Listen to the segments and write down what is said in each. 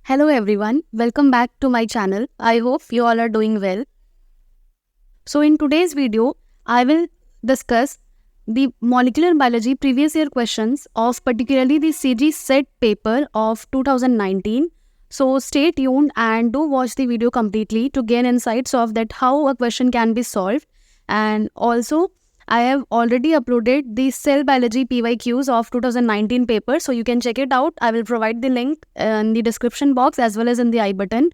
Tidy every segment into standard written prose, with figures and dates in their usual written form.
Hello everyone, welcome back to my channel. I hope you all are doing well. So in today's video, I will discuss the molecular biology previous year questions of particularly the CG set paper of 2019. So stay tuned and do watch the video completely to gain insights of that how a question can be solved. And also I have already uploaded the cell biology PYQs of 2019 paper, so you can check it out. I will provide the link in the description box as well as in the I button.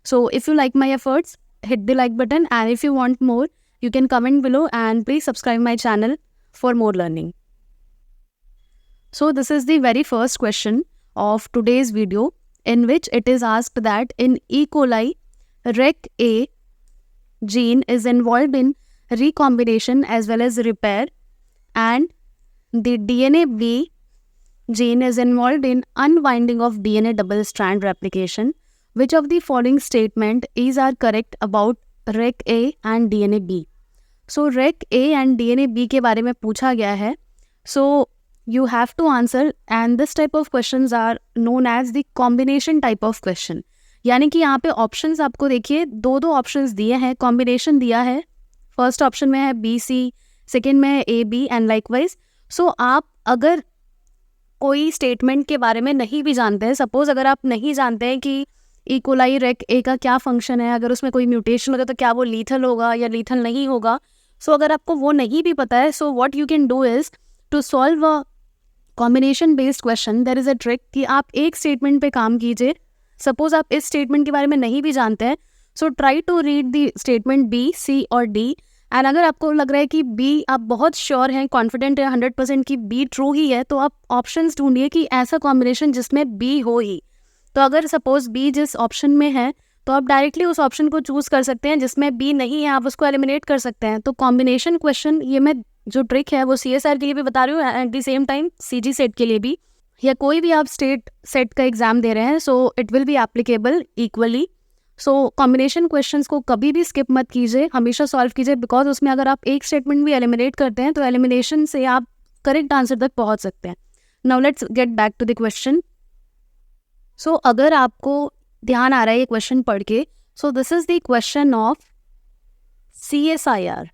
So if you like my efforts, hit the like button, and if you want more, you can comment below and please subscribe my channel for more learning. So this is the very first question of today's video, in which it is asked that in E. coli, REC-A gene is involved in recombination as well as repair, and the DNA B gene is involved in unwinding of DNA double strand replication. Which of the following statement are correct about REC-A and DNA B? So REC-A and DNA B के बारे में पूछा गया है. So you have to answer, and this type of questions are known as the combination type of question. यानी कि यहाँ पे ऑप्शंस आपको देखिए दो ऑप्शंस दिए हैं, कॉम्बिनेशन दिया है. फर्स्ट ऑप्शन में है बी सी, सेकेंड में है ए बी एंड लाइकवाइज. सो आप अगर कोई स्टेटमेंट के बारे में नहीं भी जानते हैं, सपोज अगर आप नहीं जानते हैं कि ई कोलाई REC-A का क्या फंक्शन है, अगर उसमें कोई म्यूटेशन होगा तो क्या वो लीथल होगा या लीथल नहीं होगा, सो अगर आपको वो नहीं भी पता है, so what you can do is to solve a combination based question. There is a trick कि आप एक स्टेटमेंट पे काम कीजिए. सपोज आप इस स्टेटमेंट के बारे में नहीं भी जानते हैं, so try to read the statement B, C और डी. एंड अगर आपको लग रहा है कि बी आप बहुत श्योर हैं, कॉन्फिडेंट है 100% कि बी ट्रू ही है, तो आप ऑप्शंस ढूंढिए कि ऐसा कॉम्बिनेशन जिसमें बी हो ही. तो अगर सपोज बी जिस ऑप्शन में है, तो आप डायरेक्टली उस ऑप्शन को चूज कर सकते हैं. जिसमें बी नहीं है आप उसको एलिमिनेट कर सकते हैं. तो कॉम्बिनेशन क्वेश्चन, ये मैं जो ट्रिक है वो CSR के लिए भी बता रही हूँ, at the same time CG set के लिए भी, या कोई भी आप स्टेट सेट का एग्जाम दे रहे हैं, so it will be applicable equally. So combination questions को कभी भी स्किप मत कीजिए, हमेशा सॉल्व कीजिए, बिकॉज उसमें अगर आप एक स्टेटमेंट भी एलिमिनेट करते हैं तो एलिमिनेशन से आप करेक्ट आंसर तक पहुंच सकते हैं. Now let's get back to the question. So अगर आपको ध्यान आ रहा है ये क्वेश्चन पढ़ के, सो this is the question of CSIR.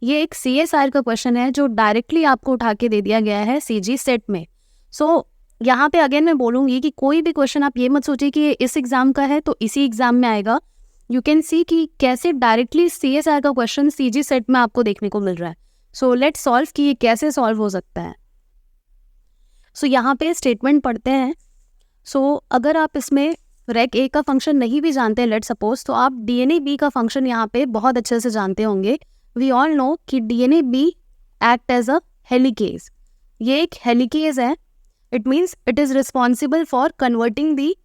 ये एक CSIR का क्वेश्चन है जो डायरेक्टली आपको उठा के दे दिया गया है CG सेट में. सो यहाँ पे अगेन मैं बोलूँगी कि कोई भी क्वेश्चन आप ये मत सोचिए कि ये इस एग्जाम का है तो इसी एग्जाम में आएगा. यू कैन सी कि कैसे डायरेक्टली CSIR का क्वेश्चन CG सेट में आपको देखने को मिल रहा है. सो लेट्स सॉल्व कि ये कैसे सॉल्व हो सकता है. सो यहाँ पे स्टेटमेंट पढ़ते हैं. सो अगर आप इसमें REC-A का फंक्शन नहीं भी जानते हैं, लेट सपोज, तो आप DNA B का फंक्शन यहाँ पे बहुत अच्छे से जानते होंगे. वी ऑल नो कि DNA B act as a helicase. ये एक हेलिकेज है. It means it is responsible for converting the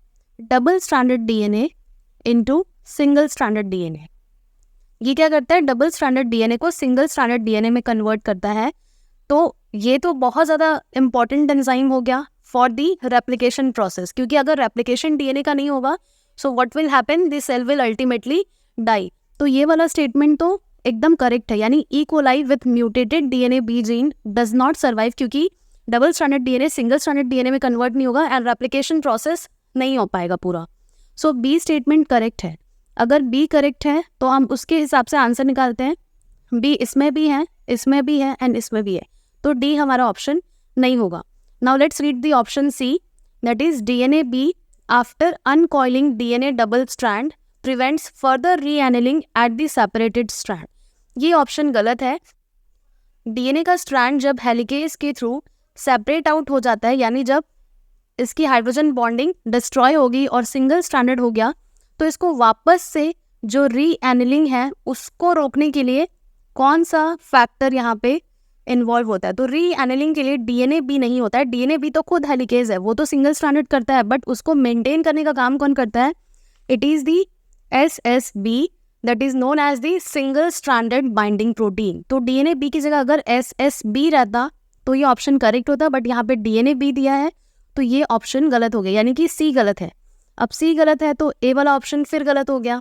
double stranded DNA into single stranded DNA. ये क्या करता है, डबल स्ट्रैंडेड DNA को सिंगल स्ट्रैंडेड DNA में कन्वर्ट करता है. तो ये तो बहुत ज़्यादा इंपॉर्टेंट एंजाइम हो गया फॉर दी रेप्लिकेशन प्रोसेस, क्योंकि अगर रेप्लिकेशन DNA का नहीं होगा, so what will happen, the cell will ultimately die. तो ये वाला स्टेटमेंट तो एकदम करेक्ट है, यानी E coli with mutated DNA B gene does not survive, क्योंकि double stranded DNA single stranded DNA में कन्वर्ट नहीं होगा एंड रेप्लिकेशन प्रोसेस नहीं हो पाएगा पूरा. सो बी स्टेटमेंट करेक्ट है. अगर बी करेक्ट है तो हम उसके हिसाब से आंसर निकालते हैं. बी इसमें भी है, इसमें भी है एंड इसमें भी है, तो डी हमारा ऑप्शन नहीं होगा. Now let's read the option C, that is DNA B after uncoiling DNA double strand prevents further reannealing at the separated strand. ये ऑप्शन गलत है. DNA का स्ट्रैंड जब हेलिकेज के थ्रू सेपरेट आउट हो जाता है, यानी जब इसकी हाइड्रोजन बॉन्डिंग डिस्ट्रॉय होगी और सिंगल स्ट्रैंडेड हो गया, तो इसको वापस से जो रीएनिलिंग है उसको रोकने के लिए कौन सा फैक्टर यहाँ पे इन्वॉल्व होता है. तो रीएनिलिंग के लिए DNA B नहीं होता है. DNA B तो खुद हेलिकेज है, वो तो सिंगल स्ट्रैंडेड करता है, बट उसको मेंटेन करने का काम कौन करता है, it is the SSB, that is known as the single stranded binding protein. तो DNA B की जगह अगर SSB रहता तो ये ऑप्शन करेक्ट होता, बट यहाँ पे DNA B दिया है तो ये ऑप्शन गलत हो गया, यानी कि सी गलत है. अब सी गलत है तो ए वाला ऑप्शन फिर गलत हो गया,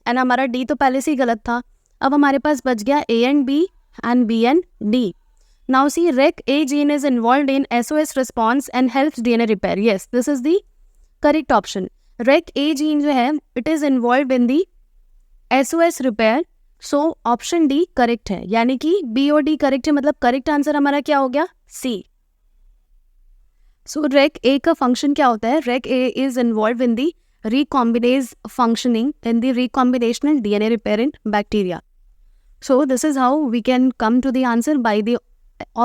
एंड हमारा डी तो पहले से ही गलत था. अब हमारे पास बच गया A and B and B and D. Now see, REC-A gene is involved in SOS response and helps DNA repair. Yes, this is the correct option rec A gene जो है it is involved in the SOS repair, so option D correct है, यानी कि B और D correct है, मतलब correct answer हमारा क्या हो गया सी। सो रेक ए का फंक्शन क्या होता है, rec A is involved in the recombinase functioning in the recombinational DNA repair in bacteria. So this is how we can come to the answer by the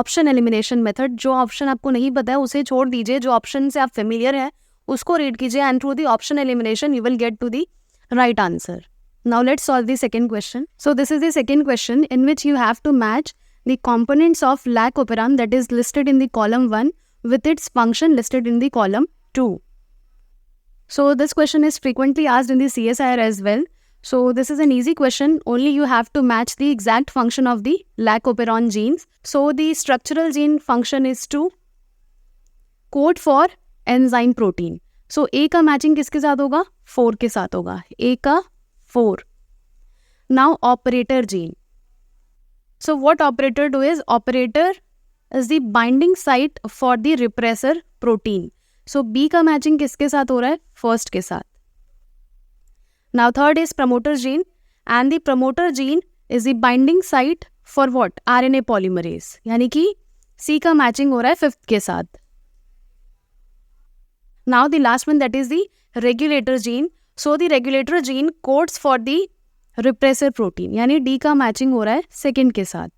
option elimination method. जो option आपको नहीं पता है उसे छोड़ दीजिए, जो option से आप फेमिलियर है उसको रीड कीजिए and through the option elimination you will get to the right answer. Now let's solve the second question. So this is the second question in which you have to match the components of lac operon that is listed in the column 1 with its function listed in the column 2. So this question is frequently asked in the CSIR as well. So this is an easy question. Only you have to match the exact function of the lac operon genes. So the structural gene function is to code for enzyme protein. So A का matching किसके साथ होगा, 4 के साथ होगा, A का 4. Now operator gene. So what operator do is, operator is the binding site for the repressor protein. So B का matching किसके साथ हो रहा है, फर्स्ट के साथ. Now third is promoter gene and the promoter gene is the binding site for what, RNA polymerase, यानी कि C का मैचिंग हो रहा है फिफ्थ के साथ. Now the last one that is the regulator gene. So the regulator gene codes for the repressor protein, यानी D का मैचिंग हो रहा है सेकेंड के साथ.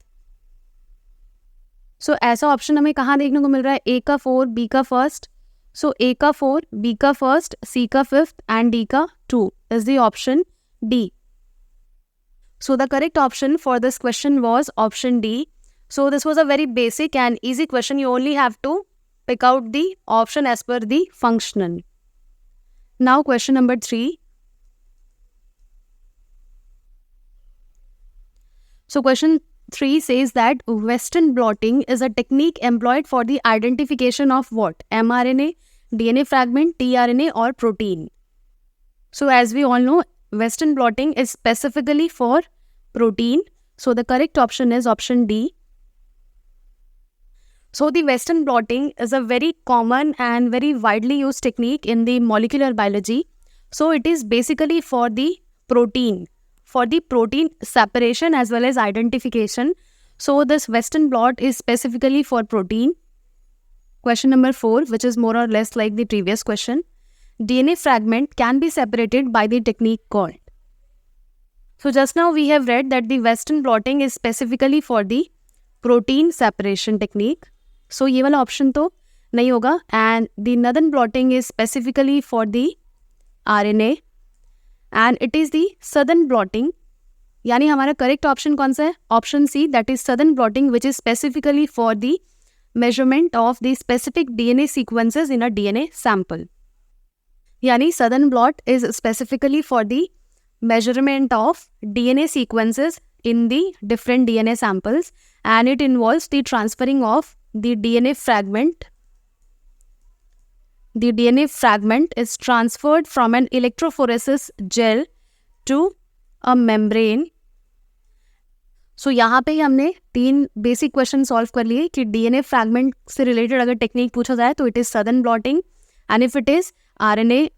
So ऐसा ऑप्शन हमें कहाँ देखने को मिल रहा है, A का 4, B का फर्स्ट. So A का 4, B का फर्स्ट, C का फिफ्थ and D का 2 is the option D. So the correct option for this question was option D. So this was a very basic and easy question. You only have to pick out the option as per the functional. Now question number 3. So question 3 says that Western blotting is a technique employed for the identification of what? mRNA, DNA fragment, tRNA or protein. So as we all know, Western blotting is specifically for protein. So the correct option is option D. So the Western blotting is a very common and very widely used technique in the molecular biology. So it is basically for the protein separation as well as identification. So this Western blot is specifically for protein. Question number 4, which is more or less like the previous question. DNA fragment can be separated by the technique called. So just now we have read that the Western blotting is specifically for the protein separation technique. So ये वाला option तो नहीं होगा. And the Northern blotting is specifically for the RNA. And it is the Southern blotting. यानी हमारा correct option कौन सा है? Option C, that is Southern blotting, which is specifically for the measurement of the specific DNA sequences in a DNA sample. यानी Southern blot is specifically for the measurement of DNA sequences in the different DNA samples, and it involves the transferring of the DNA fragment. The DNA fragment is transferred from an electrophoresis gel to a membrane. So यहाँ पे ही हमने 3 basic question solve कर लिए कि DNA fragment से related अगर technique पूछा जाए तो it is southern blotting, and if it is RNA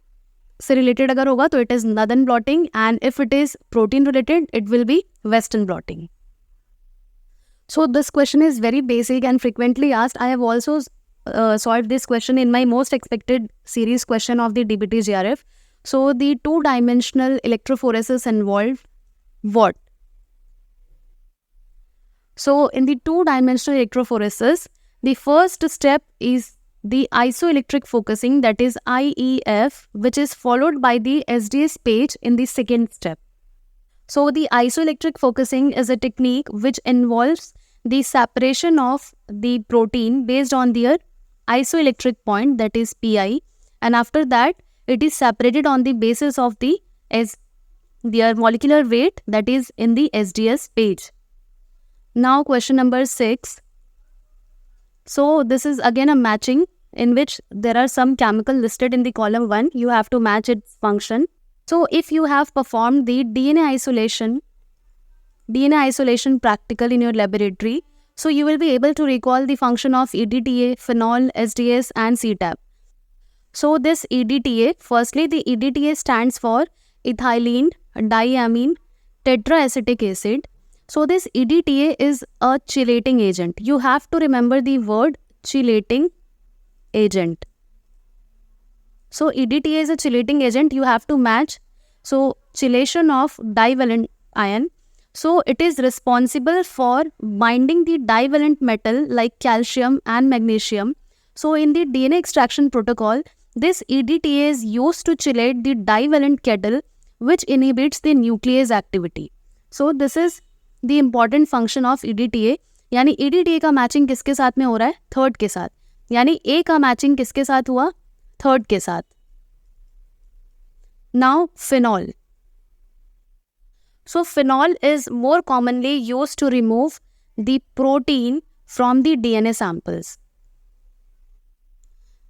से रिलेटेड अगर होगा तो it is northern blotting, and if it is protein related it will be western blotting. So this question is very basic and frequently asked. I have also solved this question in my most expected series question of the DBT JRF. So the 2-dimensional electrophoresis involved what? So in the 2-dimensional electrophoresis, the first step is the isoelectric focusing, that is IEF, which is followed by the SDS page in the second step. So the isoelectric focusing is a technique which involves the separation of the protein based on their isoelectric point, that is PI, and after that it is separated on the basis of their molecular weight, that is in the SDS page. Now question number 6. So this is again a matching in which there are some chemical listed in the column 1. You have to match its function. So if you have performed the DNA isolation practical in your laboratory, so you will be able to recall the function of EDTA, phenol, SDS and CTAB. So this EDTA, firstly the EDTA stands for ethylene diamine tetraacetic acid. So this EDTA is a chelating agent. You have to remember the word chelating agent. So EDTA is a chelating agent. You have to match. So chelation of divalent ion. So it is responsible for binding the divalent metal like calcium and magnesium. So in the DNA extraction protocol, this EDTA is used to chelate the divalent kettle, which inhibits the nuclease activity. So this is the important function of EDTA. यानी EDTA का matching किसके साथ में हो रहा है? Third के साथ. यानी A का मैचिंग किसके साथ हुआ? थर्ड के साथ. Now phenol. So phenol is more commonly used to remove the protein from the DNA samples.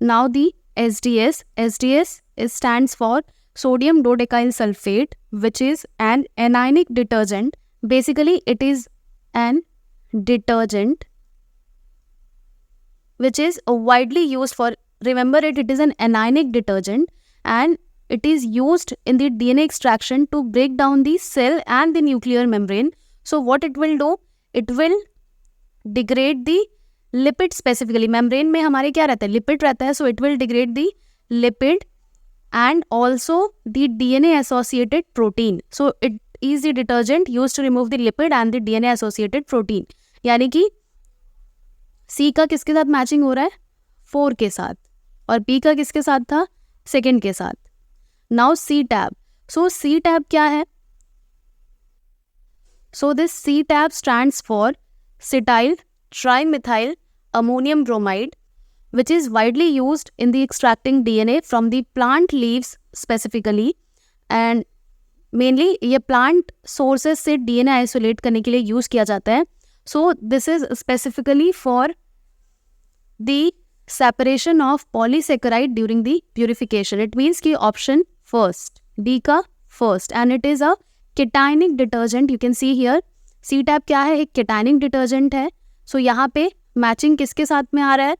Now the SDS. SDS stands for sodium dodecyl sulfate, which is an anionic detergent. Basically, it is an detergent which is widely used for, remember it is an anionic detergent, and it is used in the DNA extraction to break down the cell and the nuclear membrane. So what it will do? It will degrade the lipid specifically. Membrane में हमारे क्या रहता है? Lipid रहता है. So it will degrade the lipid and also the DNA associated protein. So it is the detergent used to remove the lipid and the DNA associated protein. यानी कि C का किसके साथ मैचिंग हो रहा है? 4 के साथ. और B का किसके साथ था? सेकेंड के साथ. Now C-tab. So C-tab क्या है? So this C-tab stands for cetyl trimethyl ammonium bromide, which is widely used in the extracting DNA from the plant leaves specifically, and mainly ये plant sources से DNA isolate करने के लिए use किया जाता है. So this is specifically for the separation of polysaccharide during the purification. It means कि option first, D का first, and it is a cationic detergent. You can see here C-tab क्या है? एक cationic detergent है. So यहाँ पे matching किसके साथ में आ रहा है?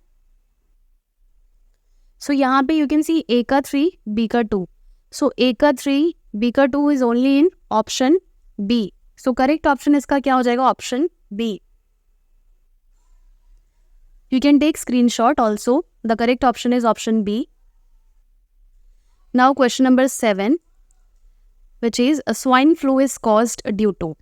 So यहाँ पे you can see A का 3, B का 2. So A का 3, B का 2 is only in option B. So correct option इसका क्या हो जाएगा? Option B. You can take screenshot also. The correct option is option B. Now question number 7, which is swine flu is caused due to.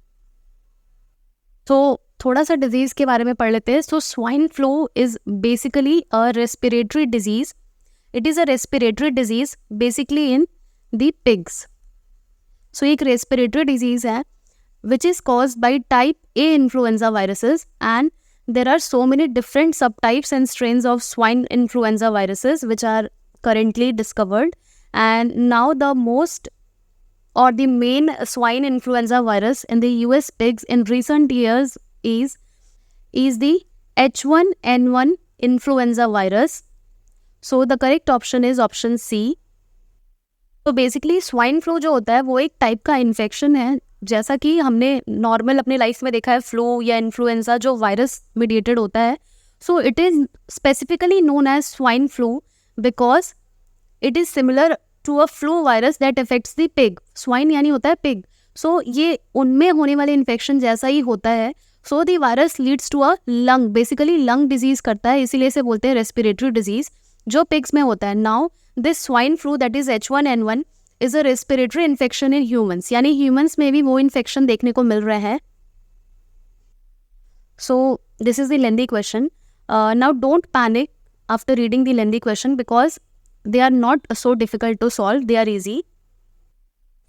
So थोड़ा सा disease के बारे में पढ़ लेते हैं. So swine flu is basically a respiratory disease. It is a respiratory disease basically in the pigs. So एक respiratory disease है which is caused by type A influenza viruses, and there are so many different subtypes and strains of swine influenza viruses which are currently discovered. And now the most or the main swine influenza virus in the US pigs in recent years is the H1N1 influenza virus. So the correct option is option C. तो basically swine flu जो होता है वो एक type का infection है, जैसा कि हमने नॉर्मल अपने लाइफ में देखा है फ्लू या इन्फ्लुएंजा जो वायरस मीडिएटेड होता है. So it is specifically known as swine flu because it is similar to a flu virus that affects the pig. Swine यानी होता है पिग. सो ये उनमें होने वाले इन्फेक्शन जैसा ही होता है. So the virus leads to a lung, basically lung disease करता है, इसीलिए से बोलते हैं रेस्पिरेटरी डिजीज जो पिग्स में होता है. Now this swine flu that is H1N1 is a respiratory infection in humans, यानी ह्यूमंस में भी वो इन्फेक्शन देखने को मिल रहा है. So this is the lengthy question. Now don't panic after reading the lengthy question because they are not so difficult to solve, they are easy.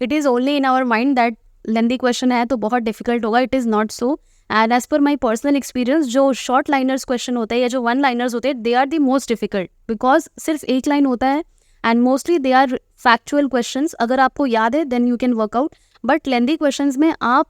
It is only in our mind that lengthy question है तो बहुत difficult होगा. It is not so. And as per my personal experience जो short liners question होते हैं या जो one liners होते हैं they are the most difficult because सिर्फ एक लाइन होता है and mostly they are factual questions. अगर आपको याद है then you can work out, but lengthy questions में आप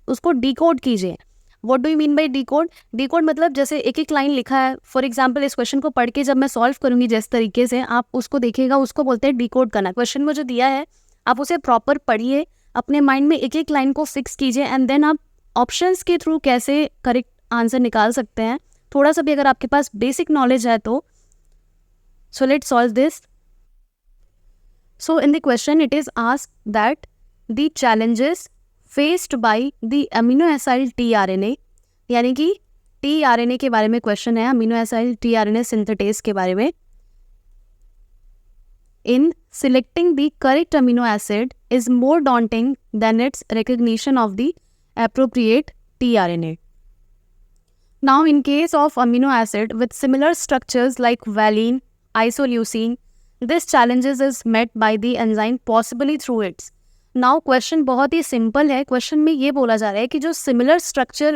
उसको डिकोड कीजिए. What do you mean by decode? Decode मतलब जैसे एक एक लाइन लिखा है. फॉर एग्जाम्पल इस क्वेश्चन को पढ़ के जब मैं सॉल्व करूंगी जिस तरीके से आप उसको देखिएगा, उसको बोलते हैं डिकोड करना. क्वेश्चन में जो दिया है आप उसे प्रॉपर पढ़िए, अपने माइंड में एक एक लाइन को फिक्स कीजिए एंड देन आप ऑप्शंस के थ्रू कैसे करेक्ट आंसर निकाल सकते हैं, थोड़ा सा भी अगर आपके पास बेसिक नॉलेज है तो. So let's solve this. So in the question it is asked that the challenges faced by the amino acyl tRNA, यानी कि tRNA के बारे में क्वेश्चन है, अमीनो एसाइल tRNA सिंथेटेज के बारे में. In selecting the correct amino acid is more daunting than its recognition of the appropriate tRNA. Now, in case of amino acid with similar structures like valine, isoleucine, this challenges is met by the enzyme possibly through its. Now, question बहुत ही simple है. Question में ये बोला जा रहा है कि जो similar structure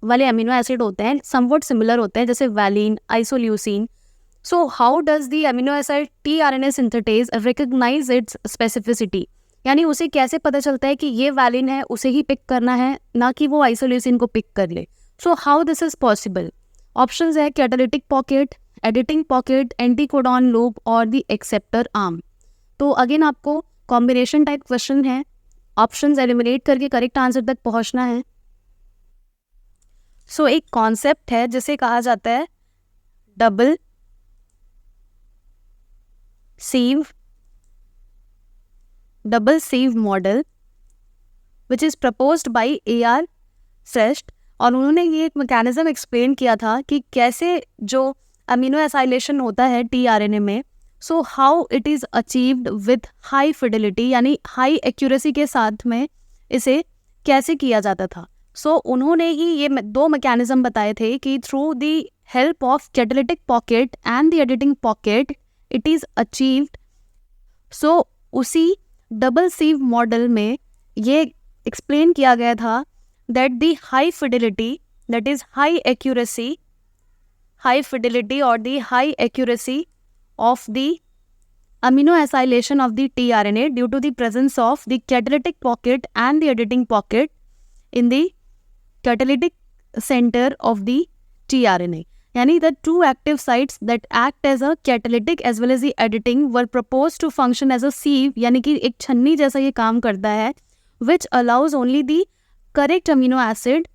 वाले amino acid होते हैं, somewhat similar होते हैं, जैसे valine, isoleucine. So, how does the amino acid tRNA synthetase recognize its specificity? यानी उसे कैसे पता चलता है कि ये valine है, उसे ही पिक करना है, ना कि वो isoleucine को पिक कर ले. So, how this is possible? Options है catalytic pocket, editing pocket, anticodon loop और the acceptor arm. तो अगेन आपको कॉम्बिनेशन टाइप क्वेश्चन है, ऑप्शंस एलिमिनेट करके करेक्ट आंसर तक पहुंचना है. सो एक कॉन्सेप्ट है जिसे कहा जाता है double sieve model, which is proposed by AR Fersht. और उन्होंने ये एक मैकेनिज्म एक्सप्लेन किया था कि कैसे जो अमीनो एसाइलेशन होता है tRNA में, so how it is achieved with high fidelity, यानी हाई एक्यूरेसी के साथ में इसे कैसे किया जाता था. सो उन्होंने ही ये दो मैकेनिज्म बताए थे कि through the help of catalytic pocket and the editing pocket it is achieved. So उसी डबल सीव मॉडल में ये एक्सप्लेन किया गया था that the high fidelity, that is high fidelity or the high accuracy of the amino acylation of the tRNA due to the presence of the catalytic pocket and the editing pocket in the catalytic center of the tRNA. यानी the two active sites that act as a catalytic as well as the editing were proposed to function as a sieve, यानी कि एक छन्नी जैसा ये काम करता है, which allows only the correct amino acid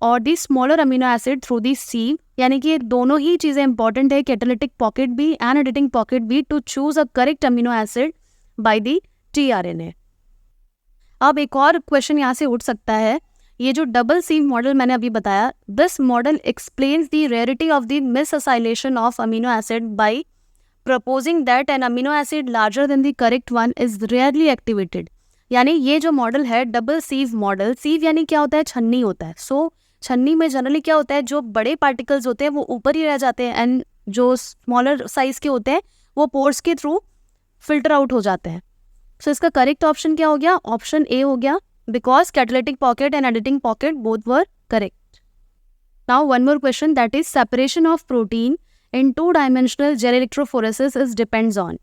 और the smaller amino acid through the sieve. यानी कि दोनों ही चीज़ें इंपॉर्टेंट है, कैटालिटिक पॉकेट भी एंड एडिटिंग पॉकेट भी, to choose a correct amino acid by the tRNA. अब एक और क्वेश्चन यहाँ से उठ सकता है, ये जो डबल सीव मॉडल मैंने अभी बताया, this model explains the rarity of the misacylation of amino acid by proposing that an amino acid larger than the correct one is rarely activated. यानी ये जो मॉडल है डबल सीव मॉडल, सीव यानी क्या होता है, छन्नी होता है. सो छन्नी में जनरली क्या होता है, जो बड़े पार्टिकल्स होते हैं वो ऊपर ही रह जाते हैं एंड जो स्मॉलर साइज के होते हैं वो पोर्स के थ्रू फिल्टर आउट हो जाते हैं. सो इसका करेक्ट ऑप्शन क्या हो गया, ऑप्शन ए हो गया, because catalytic pocket and editing pocket both were correct. Now one more question, that is separation of protein in 2-dimensional gel electrophoresis is depends on.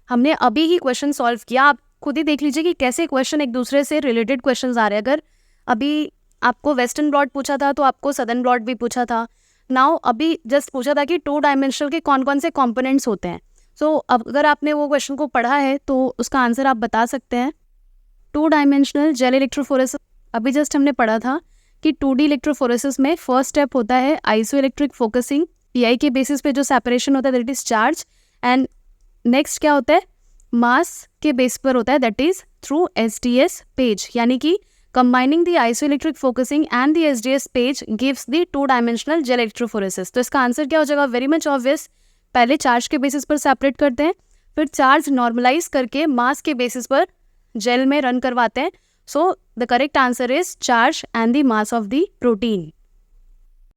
हमने अभी ही क्वेश्चन सॉल्व किया, आप खुद ही देख लीजिए कि कैसे क्वेश्चन एक दूसरे से रिलेटेड क्वेश्चंस आ रहे हैं. अगर अभी आपको वेस्टर्न ब्लॉट पूछा था तो आपको सदर्न ब्लॉट भी पूछा था. नाउ अभी जस्ट पूछा था कि 2-dimensional के कौन कौन से कंपोनेंट्स होते हैं. सो अगर आपने वो क्वेश्चन को पढ़ा है तो उसका आंसर आप बता सकते हैं. 2-dimensional जेल इलेक्ट्रोफोरेसिस अभी जस्ट हमने पढ़ा था कि 2D इलेक्ट्रोफोरेसिस में फर्स्ट स्टेप होता है आइसो इलेक्ट्रिक फोकसिंग, पीआई के बेसिस पे जो सेपरेशन होता है that is charge, and next क्या होता है, मास के बेस पर होता है that is through SDS page. यानी कि combining the isoelectric focusing and the SDS page gives the 2-dimensional gel electrophoresis. तो इसका आंसर क्या हो जाएगा, वेरी मच ऑब्वियस. पहले चार्ज के बेसिस पर सेपरेट करते हैं, फिर चार्ज नॉर्मलाइज करके मास के बेसिस पर जेल में रन करवाते हैं. So the correct answer is charge and the mass of the protein.